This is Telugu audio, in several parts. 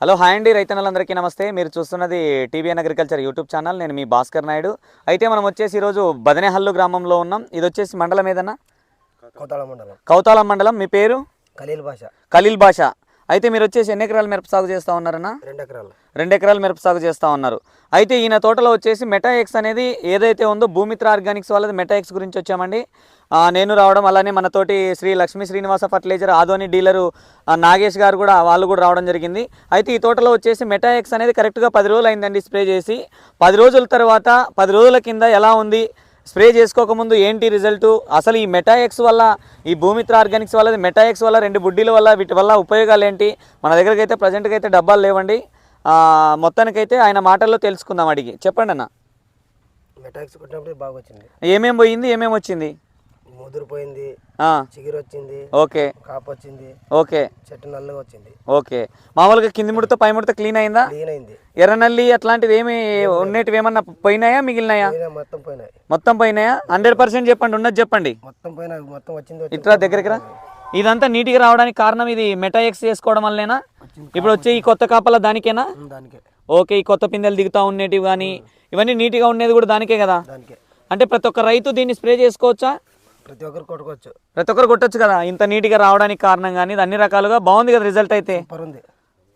హలో హాయ్ అండి రైతన్నలందరికీ నమస్తే. మీరు చూస్తున్నది టీవీఎన్ అగ్రికల్చర్ యూట్యూబ్ ఛానల్. నేను మీ భాస్కర్ నాయుడు. అయితే మనం వచ్చేసి ఈరోజు బదనేహల్లు గ్రామంలో ఉన్నాం. ఇది వచ్చేసి మండలం ఏదన్నా? కౌతాళం మండలం. మీ పేరు? ఖలీల్ బాషా. అయితే మీరు వచ్చేసి ఎన్ని ఎకరాలు మిరప సాగు చేస్తూ ఉన్నారన్నా? 2 ఎకరాలు మిరప సాగు చేస్తూ ఉన్నారు. అయితే ఈయన తోటలో వచ్చేసి మెటాఎక్స్ అనేది ఏదైతే ఉందో భూమిత్ర ఆర్గానిక్స్ వాళ్ళది మెటాఎక్స్ గురించి వచ్చామండి. నేను రావడం, అలానే మనతోటి శ్రీ లక్ష్మీ శ్రీనివాస ఫర్టిలైజర్ ఆదోని డీలరు నాగేష్ గారు కూడా వాళ్ళు కూడా రావడం జరిగింది. అయితే ఈ తోటలో వచ్చేసి మెటాఎక్స్ అనేది కరెక్ట్గా 10 రోజులు అయిందండి స్ప్రే చేసి. 10 రోజుల తర్వాత 10 రోజుల కింద ఎలా ఉంది, స్ప్రే చేసుకోకముందు ఏంటి రిజల్టు, అసలు ఈ మెటాఎక్స్ వల్ల, ఈ భూమిత్ర ఆర్గానిక్స్ వల్ల, మెటాఎక్స్ వల్ల, 2 బుడ్డీల వల్ల, వీటి వల్ల ఉపయోగాలు ఏంటి, మన దగ్గరికి అయితే ప్రజెంట్గా అయితే డబ్బాలు లేవండి. మొత్తానికైతే ఆయన మాటల్లో తెలుసుకుందాం. అడిగి చెప్పండి అన్న. మెటాక్స్ కొట్టినప్పుడు బాగా వచ్చింది. ఏమేమి పోయింది, ఏమేమి వచ్చింది? ముదురు పోయింది, చిగురు వచ్చింది, ఓకే, కాపు వచ్చింది, ఓకే, చెట్టు నల్లగా వచ్చింది, ఓకే. మామూలుగా కింది ముడత పై ముడత క్లీన్ అయిందా? క్లీన్ అయింది. ఎర్రనల్లి అట్లాంటివి ఏమి ఉన్నటివి ఏమన్నా పోయినాయా, మిగిలినాయా? మొత్తం పోయినాయి. మొత్తం పోయినాయా? 100% చెప్పండి, ఉన్నది చెప్పండి. మొత్తం పోయినాయి, మొత్తం వచ్చింది. ఇట్లా దగ్గరికి రా. ఇదంతా నీట్గా రావడానికి కారణం ఇది మెటాఎక్స్ చేసుకోవడం వల్లేనా? ఇప్పుడు వచ్చే ఈ కొత్త కాపల దానికేనా? దానికే. ఓకే. ఈ కొత్త పిందెలు దిగుతా ఉండేటివి కానీ ఇవన్నీ నీట్గా ఉండేది కూడా దానికే కదా? దానికే. అంటే ప్రతి ఒక్క రైతు దీన్ని స్ప్రే చేసుకోవచ్చా? ప్రతి ఒక్కరు కొట్టుకోవచ్చు. ప్రతి ఒక్కరు కొట్టచ్చు కదా? ఇంత నీట్గా రావడానికి కారణం కానీ ఇది అన్ని రకాలుగా బాగుంది కదా రిజల్ట్. అయితే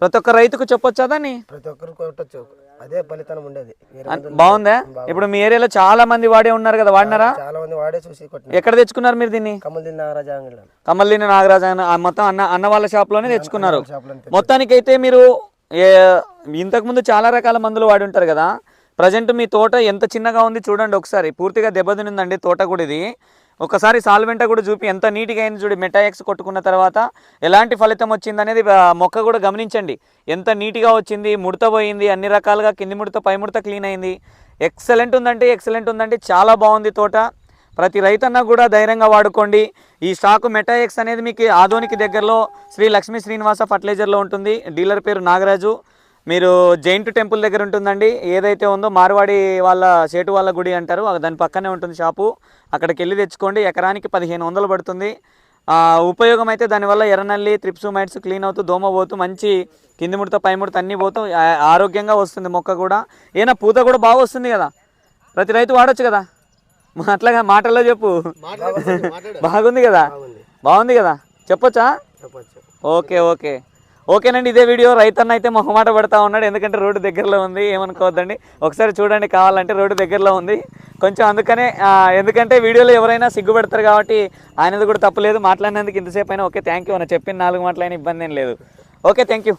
ప్రతి ఒక్క రైతుకు చెప్పొచ్చా దాన్ని? ప్రతి ఒక్కరు కొట్టచ్చు, అదే ఫలితం ఉండేది. బాగుందా? ఇప్పుడు మీ ఏరియాలో చాలా మంది వాడే ఉన్నారు కదా, వాడినారా? చాలా మంది వాడే చూసి ఎక్కడ తెచ్చుకున్నారు మీరు దీన్ని? కమల్దీని నాగరాజ మొత్తం అన్న వాళ్ళ షాప్ లోనే తెచ్చుకున్నారు. మొత్తానికైతే మీరు ఇంతకుముందు చాలా రకాల మందులు వాడి ఉంటారు కదా. ప్రజెంట్ మీ తోట ఎంత చిన్నగా ఉంది చూడండి ఒకసారి. పూర్తిగా దెబ్బతినిందండి తోట కూడా. ఇది ఒకసారి సాల్వెంట కూడా చూపి ఎంత నీట్గా అయింది చూడు. మెటాఎక్స్ కొట్టుకున్న తర్వాత ఎలాంటి ఫలితం వచ్చింది అనేది మొక్క కూడా గమనించండి. ఎంత నీట్గా వచ్చింది, ముడత పోయింది, అన్ని రకాలుగా కింది ముడత పై ముడత క్లీన్ అయింది. ఎక్సలెంట్ ఉందంటే చాలా బాగుంది తోట. ప్రతి రైతన్న కూడా ధైర్యంగా వాడుకోండి. ఈ స్టాకు మెటాఎక్స్ అనేది మీకు ఆదోనికి దగ్గరలో శ్రీ లక్ష్మీ శ్రీనివాస ఫర్టిలైజర్లో ఉంటుంది. డీలర్ పేరు నాగరాజు. మీరు జైంట్ టెంపుల్ దగ్గర ఉంటుందండి. ఏదైతే ఉందో మార్వాడి వాళ్ళ సేటు వాళ్ళ గుడి అంటారు, దాని పక్కనే ఉంటుంది షాపు. అక్కడికి వెళ్ళి తెచ్చుకోండి. ఎకరానికి 1500 పడుతుంది. ఉపయోగం అయితే దానివల్ల ఎర్రనల్లి, త్రిప్సు మైట్స్ క్లీన్ అవుతూ, దోమ పోతూ, మంచి కింది ముడత పై ముడత అన్నీ పోతూ ఆరోగ్యంగా వస్తుంది మొక్క కూడా. ఏనా పూత కూడా బాగా వస్తుంది కదా. ప్రతి రైతు వాడచ్చు కదా. అట్లాగా మాటల్లో చెప్పు. బాగుంది కదా? బాగుంది కదా, చెప్పొచ్చా? ఓకే. ఓకేనండి. ఇదే వీడియో. రైతన్న అయితే మొహమాట పడతా ఉన్నాడు, ఎందుకంటే రోడ్డు దగ్గరలో ఉంది. ఏమనుకోవద్దండి, ఒకసారి చూడండి కావాలంటే. రోడ్డు దగ్గరలో ఉంది కొంచెం, అందుకనే. ఎందుకంటే వీడియోలో ఎవరైనా సిగ్గుపడతారు కాబట్టి ఆయనది కూడా తప్పులేదు. మాట్లాడినందుకు ఇంతసేపు అయినా ఓకే, థ్యాంక్ యూ అన్న. చెప్పిన 4 మాటలైనా ఇబ్బంది ఏం లేదు. Okay, thank you.